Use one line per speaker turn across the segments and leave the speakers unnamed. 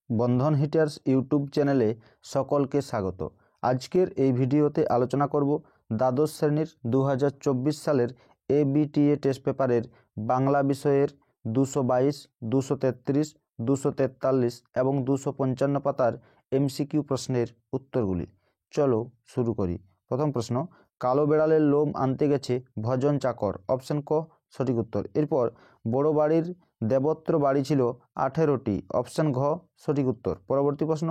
বন্ধন hitters YouTube চ্যানেলে সকলকে স্বাগত। আজকের এই ভিডিওতে আলোচনা করব দ্বাদশ শ্রেণীর 2024 সালের এবিটিএ টেস্ট পেপারের বাংলা বিষয়ের 222, 233, 243 এবং 255 পাতার এমসিকিউ প্রশ্নের উত্তরগুলি। চলো শুরু করি। প্রথম প্রশ্ন, কালো বেড়ালের লোম আনতে গেছে ভজন চাকর, অপশন ক সঠিক উত্তর। এরপর বড় বাড়ির দেবত্র বাড়ি ছিল 18টি, অপশন ঘ সঠিক উত্তর। পরবর্তী প্রশ্ন,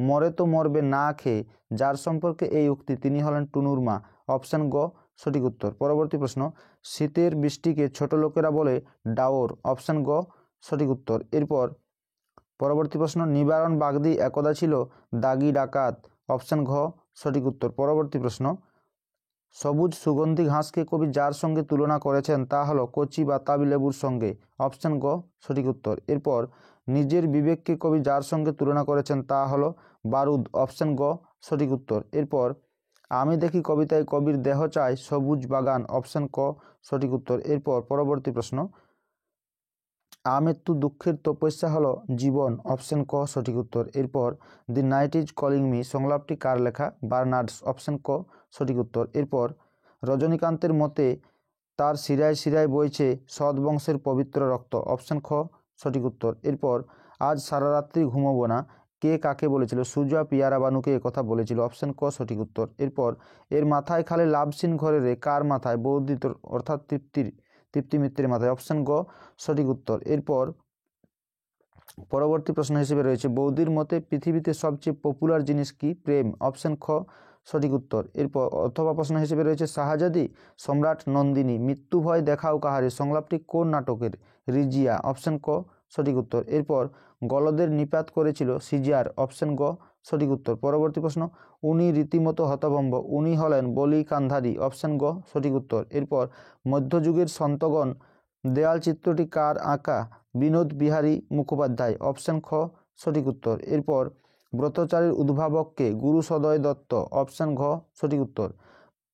মরে তো মরবে না খেয়ে, যার সম্পর্কে এই উক্তি তিনি হলেন টুনুর মা, অপশন গ সঠিক উত্তর। পরবর্তী প্রশ্ন, শীতের বৃষ্টিকে ছোট লোকেরা বলে ডাওর, অপশন গ সঠিক উত্তর। এরপর পরবর্তী প্রশ্ন, নিবারণ বাগদি একদা ছিল দাগি ডাকাত, অপশন ঘ সঠিক উত্তর। পরবর্তী প্রশ্ন, সবুজ সুগন্ধি ঘাসকে কবি যার সঙ্গে তুলনা করেছেন তা হলো কচি বাতাবি লেবুর সঙ্গে, অপশন গ সঠিক উত্তর। এরপর নিজের বিবেককে কবি যার সঙ্গে তুলনা করেছেন তা হলো বারুদ, অপশন গ সঠিক উত্তর। এরপর আমি দেখি কবিতায় কবির দেহ চায় সবুজ বাগান, অপশন ক সঠিক উত্তর। এরপর পরবর্তী প্রশ্ন, আমৃত্যু দুঃখের তপস্যা হলো জীবন, অপশন ক সঠিক উত্তর। এরপর the night is calling me সংলাপটি কার লেখা? বার্নার্ডস, অপশন ক সঠিক উত্তর। এরপর রজনীকান্তের মতে তার শিরায় শিরায় বইছে সৎ বংশের পবিত্র রক্ত, অপশন খ সঠিক উত্তর। এরপর আজ সারা রাত্রি ঘুমোবো না কে কাকে বলেছিল? সুজা পিয়ারা বানুকে কথা বলেছিল, অপশন ক সঠিক উত্তর। এরপর এর মাথায় খালে লাভসিন ঘরে রে কার মাথায়? বৌদিত অর্থাৎ তৃপ্তি মিত্রের মাথায়, অপশন গ সঠিক উত্তর। এরপর পরবর্তী প্রশ্ন হিসেবে রয়েছে বৌদির মতে পৃথিবীতে সবচেয়ে পপুলার জিনিস কি? প্রেম, অপশন খ সঠিক উত্তর। এরপর অথবা প্রশ্ন হিসেবে রয়েছে শাহজাদি সম্রাট নন্দিনী মৃত্যু ভয় দেখাও কাহারে সংলাপটি কোন নাটকের? রিজিয়া, অপশন ক সঠিক উত্তর। এরপর গলদের নিপাত করেছিল সিজার, অপশন গ সঠিক উত্তর। পরবর্তী প্রশ্ন, উনি রীতিমতো হতভম্ব, উনি হলেন বলি কান্ধারী, অপশন গ সঠিক উত্তর। এরপর মধ্যযুগের সন্তগণ দেয়াল চিত্রটি কার আঁকা? বিনোদ বিহারী মুখোপাধ্যায়, অপশন খ সঠিক উত্তর। এরপর ব্রতচারীর উদ্ভাবককে? গুরু সদয় দত্ত, অপশন ঘ সঠিক উত্তর।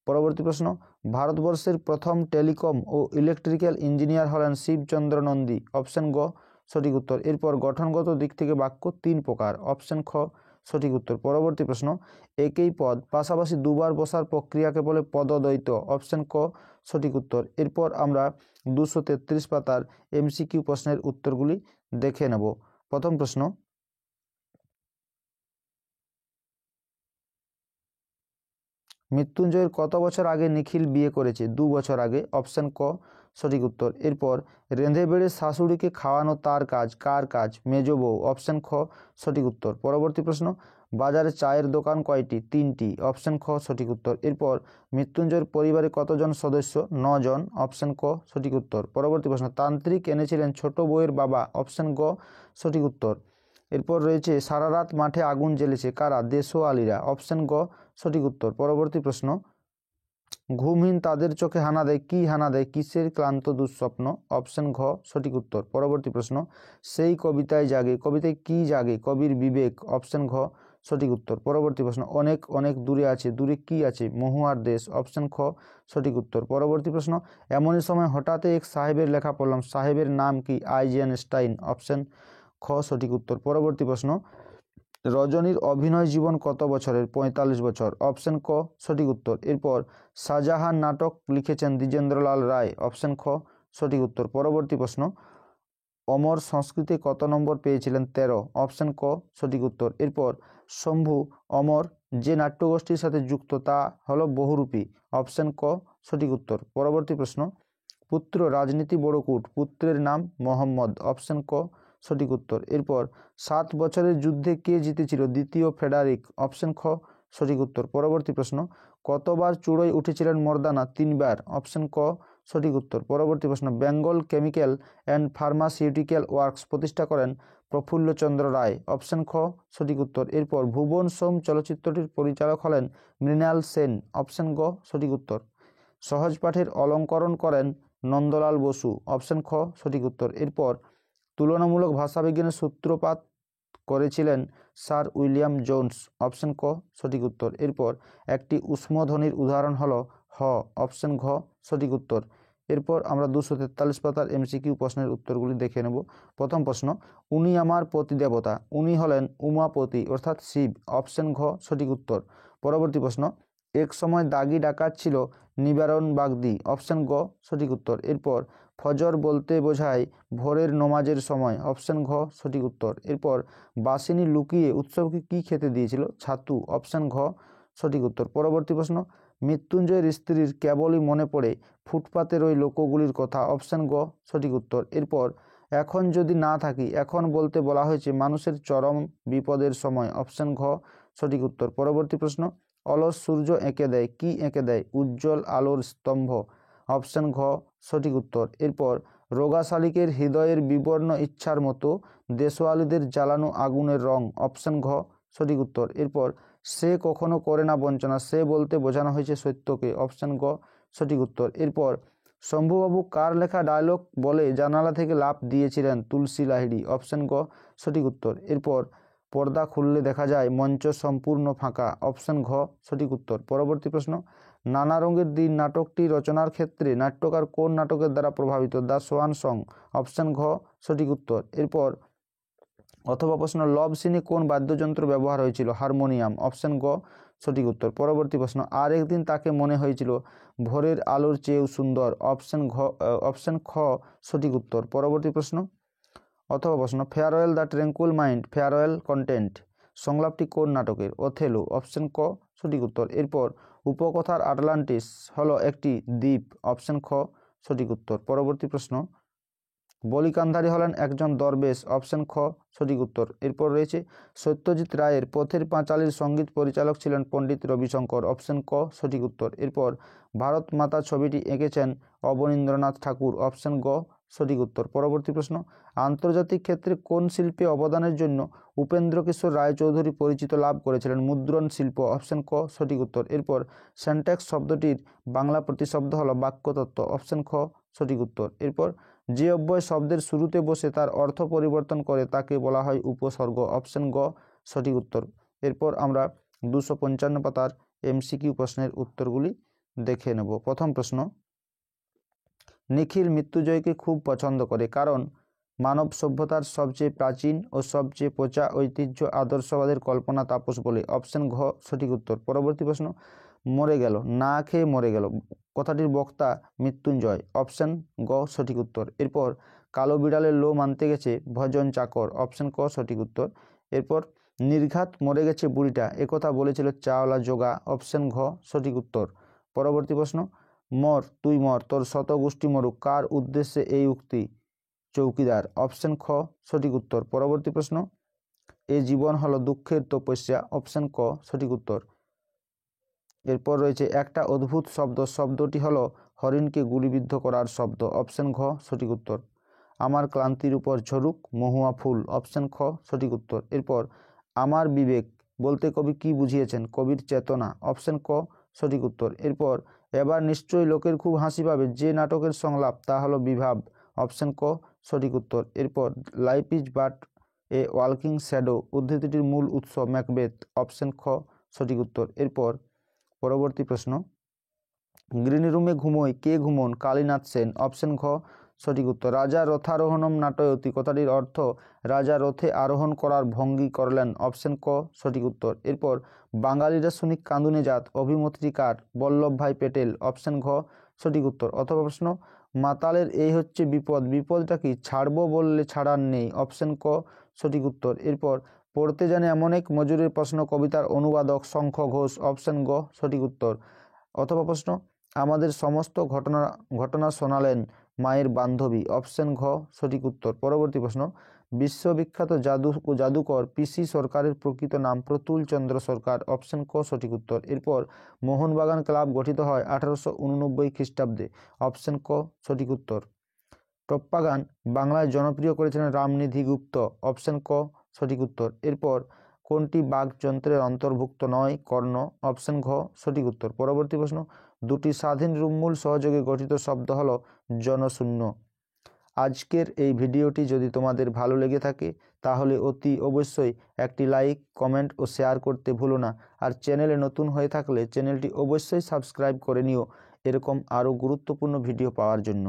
পরবর্তী প্রশ্ন, ভারতবর্ষের প্রথম টেলিকম ও ইলেকট্রিক্যাল ইঞ্জিনিয়ার হলেন শিবচন্দ্র নন্দী, অপশন গ সঠিক উত্তর। এরপর গঠনগত দিক থেকে বাক্য তিন প্রকার, অপশন খ সঠিক উত্তর। পরবর্তী প্রশ্ন, একই পদ পাশাপাশি দুবার বসার প্রক্রিয়াকে বলে পদদ্বৈত, অপশন ক সঠিক উত্তর। এরপর আমরা 233 পাতার এমসিকিউ প্রশ্নের উত্তরগুলি দেখে নেব। প্রথম প্রশ্ন, মৃত্যুঞ্জয়ের কত বছর আগে নিখিল বিয়ে করেছে? 2 বছর আগে, অপশন ক সঠিক উত্তর। এরপর রেঁধে বেড়ে শাশুড়িকে খাওয়ানো তার কাজ, কার কাজ? মেজ বউ, অপশন খ সঠিক উত্তর। পরবর্তী প্রশ্ন, বাজারে চায়ের দোকান কয়টি? 3টি, অপশন খ সঠিক উত্তর। এরপর মৃত্যুঞ্জয়ের পরিবারে কতজন সদস্য? 9 জন, অপশন ক সঠিক উত্তর। পরবর্তী প্রশ্ন, তান্ত্রিক এনেছিলেন ছোট বউয়ের বাবা, অপশন গ সঠিক উত্তর। এরপর রয়েছে সারা রাত মাঠে আগুন জ্বেলেছে কারা? দেশওয়ালিরা, অপশন গ সঠিক উত্তর। পরবর্তী প্রশ্ন, ঘুমহীন তাদের চোখে হানা দেয়, কি হানা দেয়? কিসের ক্লান্ত দুঃস্বপ্ন, অপশন ঘ সঠিক উত্তর। পরবর্তী প্রশ্ন, সেই কবিতায় জাগে, কবিতায় কি জাগে? কবির বিবেক, অপশন ঘ সঠিক উত্তর। পরবর্তী প্রশ্ন, অনেক অনেক দূরে আছে, দূরে কি আছে? মহুয়ার দেশ, অপশন খ সঠিক উত্তর। পরবর্তী প্রশ্ন, এমনই সময় হঠাৎ এক সাহেবের লেখা পড়লাম, সাহেবের নাম কি? আইজেনস্টাইন, অপশন খ সঠিক উত্তর। পরবর্তী প্রশ্ন, রজনীর অভিনয় জীবন কত বছরের? 45 বছর, অপশন ক সঠিক উত্তর। এরপর শাহজাহান নাটক লিখেছেন দ্বিজেন্দ্রলাল রায়, অপশন খ সঠিক উত্তর। পরবর্তী প্রশ্ন, অমর সংস্কৃতে কত নম্বর পেয়েছিলেন? 13, অপশন ক সঠিক উত্তর। এরপর শম্ভু অমর যে নাট্যগোষ্ঠীর সাথে যুক্ত তা হলো বহুরূপী, অপশন ক সঠিক উত্তর। পরবর্তী প্রশ্ন, পুত্র রাজনীতি বড়কুট, পুত্রের নাম মোহাম্মদ, অপশন ক সঠিক উত্তর। এরপর 7 বছরের যুদ্ধে কে জিতেছিল? দ্বিতীয় ফ্রেডারিক, অপশন খ সঠিক উত্তর। পরবর্তী প্রশ্ন, কতবার চূড়োয় উঠেছিলেন মর্দানা? 3 বার, অপশন ক সঠিক উত্তর। পরবর্তী প্রশ্ন, Bengal chemical and pharmaceutical works প্রতিষ্ঠা করেন প্রফুল্লচন্দ্র রায়, অপশন খ সঠিক উত্তর। এরপর ভুবন সোম চলচ্চিত্রটির পরিচালক হলেন মৃণাল সেন, অপশন গ সঠিক উত্তর। সহজ পাঠের অলঙ্করণ করেন নন্দলাল বসু, অপশন খ সঠিক উত্তর। এরপর তুলনামূলক ভাষাবিজ্ঞানের সূত্রপাত করেছিলেন স্যার উইলিয়াম জোন্স, অপশন ক সঠিক উত্তর। এরপর একটি ঊষ্মধ্বনির উদাহরণ হলো হ, অপশন ঘ সঠিক উত্তর। এরপর আমরা 243 পাতার এমসিকিউ প্রশ্নের উত্তরগুলি দেখে নেব। প্রথম প্রশ্ন, উনি আমার পতিদেবতা। উনি হলেন উমাপতি অর্থাৎ শিব, অপশন ঘ সঠিক উত্তর। পরবর্তী প্রশ্ন, এক সময় দাগি ডাকাত ছিল নিবারণ বাগদি, অপশন গ সঠিক উত্তর। এরপর ফজর বলতে বোঝায় ভোরের নমাজের সময়, অপশন ঘ সঠিক উত্তর। এরপর বাসিনী লুকিয়ে উৎসবকে কি খেতে দিয়েছিল, ছাতু, অপশন ঘ সঠিক উত্তর। পরবর্তী প্রশ্ন, মৃত্যুঞ্জয়ের স্ত্রীর কেবলই মনে পড়ে ফুটপাতের ওই লোকগুলির কথা, অপশন গ সঠিক উত্তর। এরপর এখন যদি না থাকি, এখন বলতে বলা হয়েছে মানুষের চরম বিপদের সময়, অপশন ঘ সঠিক উত্তর। পরবর্তী প্রশ্ন, অলস সূর্য এঁকে দেয়, কি এঁকে দেয়, উজ্জ্বল আলোর স্তম্ভ, অপশন ঘ সঠিক উত্তর। এরপর রোগা শালিকের হৃদয়ের বিবর্ণ ইচ্ছার মতো দেশওয়ালিদের জ্বালানো আগুনের রং, অপশন ঘ সঠিক উত্তর। এরপর সে কখনো করে না বঞ্চনা, সে বলতে বোঝানো হয়েছে সত্যকে, অপশন গ সঠিক উত্তর। এরপর শম্ভুবাবু কার লেখা ডায়লগ বলে জানালা থেকে লাফ দিয়েছিলেন, তুলসী লাহিড়ী, অপশন গ সঠিক উত্তর। এরপর পর্দা খুললে দেখা যায় মঞ্চ সম্পূর্ণ ফাঁকা, অপশন ঘ সঠিক উত্তর। পরবর্তী প্রশ্ন, নানা রঙের দিন নাটকটি রচনার ক্ষেত্রে নাট্যকার কোন নাটকের দ্বারা প্রভাবিত, দ্য সোয়ান সং, অপশন ঘ সঠিক উত্তর। এরপর অথবা প্রশ্ন, লভ সিনে কোন বাদ্যযন্ত্র ব্যবহার হয়েছিল, হারমোনিয়াম, অপশন গ সঠিক উত্তর। পরবর্তী প্রশ্ন, আর একদিন তাকে মনে হয়েছিল ভোরের আলোর চেয়েও সুন্দর, অপশন খ সঠিক উত্তর। পরবর্তী প্রশ্ন অথবা প্রশ্ন, farewell the tranquil mind, farewell content সংলাপটি কোন নাটকের, ওথেলো, অপশন ক সঠিক উত্তর। এরপর উপকথার আটলান্টিস হলো একটি দ্বীপ, অপশন খ সঠিক উত্তর। পরবর্তী প্রশ্ন, বলিকান্ধারী হলেন একজন দরবেশ, অপশন খ সঠিক উত্তর। এরপর রয়েছে সত্যজিৎ রায়ের পথের পাঁচালীর সঙ্গীত পরিচালক ছিলেন পণ্ডিত রবিশঙ্কর, অপশন ক সঠিক উত্তর। এরপর ভারত মাতা ছবিটি এঁকেছেন অবনীন্দ্রনাথ ঠাকুর, অপশন গ সঠিক উত্তর। পরবর্তী প্রশ্ন, আন্তর্জাতিক ক্ষেত্রে কোন শিল্পে অবদানের জন্য উপেন্দ্রকিশোর রায়চৌধুরী পরিচিত লাভ করেছিলেন, মুদ্রণ শিল্প, অপশন ক সঠিক উত্তর। এরপর সেন্টেক্স শব্দটির বাংলা প্রতিশব্দ হলো বাক্যতত্ত্ব, অপশন খ সঠিক উত্তর। এরপর যে অব্যয় শব্দের শুরুতে বসে তার অর্থ পরিবর্তন করে তাকে বলা হয় উপসর্গ, অপশন গ সঠিক উত্তর। এরপর আমরা 255 পাতার এমসিকিউ প্রশ্নের উত্তরগুলি দেখে নেব। প্রথম প্রশ্ন, নিখিল মৃত্যুঞ্জয়কে খুব পছন্দ করে কারণ মানব সভ্যতার সবচেয়ে প্রাচীন ও সবচেয়ে পচা ঐতিহ্য আদর্শবাদের কল্পনা তাপস বলে, অপশন ঘ সঠিক উত্তর। পরবর্তী প্রশ্ন, মরে গেল, না খেয়ে মরে গেল কথাটির বক্তা মৃত্যুঞ্জয়, অপশন গ সঠিক উত্তর। এরপর কালো বিড়ালের লোম আনতে গেছে ভজন চাকর, অপশন ক সঠিক উত্তর। এরপর নির্ঘাত মরে গেছে বুড়িটা একথা বলেছিল চাওলা জোগা, অপশন ঘ সঠিক উত্তর। পরবর্তী প্রশ্ন, মর তুই মর তোর শত গোষ্ঠী মরুক কার উদ্দেশ্যে এই উক্তি, চৌকিদার, অপশন খ সঠিক উত্তর। পরবর্তী প্রশ্ন, এ জীবন হলো দুঃখের তপস্যা, অপশন ক সঠিক উত্তর। এরপর রয়েছে একটা অদ্ভুত শব্দ, শব্দটি হলো হরিণকে গুলিবিদ্ধ করার শব্দ, অপশন ঘ সঠিক উত্তর। আমার ক্লান্তির উপর ঝরুক মহুয়া ফুল, অপশন খ সঠিক উত্তর। এরপর আমার বিবেক বলতে কবি কি বুঝিয়েছেন, কবির চেতনা, অপশন ক সঠিক উত্তর। এরপর এবার নিশ্চয়ই লোকের খুব হাসি পাবে যে নাটকের সংলাপ তা হলো বিভাব, অপশন ক সঠিক উত্তর। এরপর life is but a walking shadow উদ্ধৃতিটির মূল উৎস ম্যাকবেথ, অপশন খ সঠিক উত্তর। এরপর পরবর্তী প্রশ্ন, গ্রিন রুমে ঘুমোয় কে ঘুমন, কালীনাথ সেন, অপশন ঘ সঠিক উত্তর। রাজা রথারোহণম নাটয়তি কথাটির অর্থ রাজা রথে আরোহণ করার ভঙ্গি করলেন, অপশন ক সঠিক উত্তর। এরপর বাঙালিরা শুনি কাঁদুনে জাত অভিমতটি কার, বল্লভভাই পেটেল, অপশন ঘ সঠিক উত্তর। অথবা প্রশ্ন, মাতালের এই হচ্ছে বিপদ, বিপদটা কি, ছাড়বো বললে ছাড়ার নেই, অপশন ক সঠিক উত্তর। এরপর পড়তে জানে এমন এক মজুরের প্রশ্ন কবিতার অনুবাদক শঙ্খ ঘোষ, অপশন গ সঠিক উত্তর। অথবা প্রশ্ন, আমাদের সমস্ত ঘটনা শোনালেন মায়ের বান্ধবী, অপশন ঘ সঠিক উত্তর। পরবর্তী প্রশ্ন, বিশ্ববিখ্যাত জাদুকর পিসি সরকারের প্রকৃত নাম প্রতুল চন্দ্র সরকার, অপশন ক সঠিক উত্তর। এরপর মোহনবাগান ক্লাব গঠিত হয় 1889 খ্রিস্টাব্দে, অপশন ক সঠিক উত্তর। টপ্পা গান বাংলায় জনপ্রিয় করেছিলেন রামনিধি গুপ্ত, অপশন ক সঠিক উত্তর। এরপর কোনটি বাকযন্ত্রের অন্তর্ভুক্ত নয়, কর্ণ, অপশন ঘ সঠিক উত্তর। পরবর্তী প্রশ্ন, দুটি স্বাধীন রূপমূল সহযোগে গঠিত শব্দ হলো জনশূন্য। আজকের এই ভিডিওটি যদি তোমাদের ভালো লেগে থাকে তাহলে অতি অবশ্যই একটি লাইক, কমেন্ট ও শেয়ার করতে ভুলো না। আর চ্যানেলে নতুন হয়ে থাকলে চ্যানেলটি অবশ্যই সাবস্ক্রাইব করে নিও এরকম আরও গুরুত্বপূর্ণ ভিডিও পাওয়ার জন্য।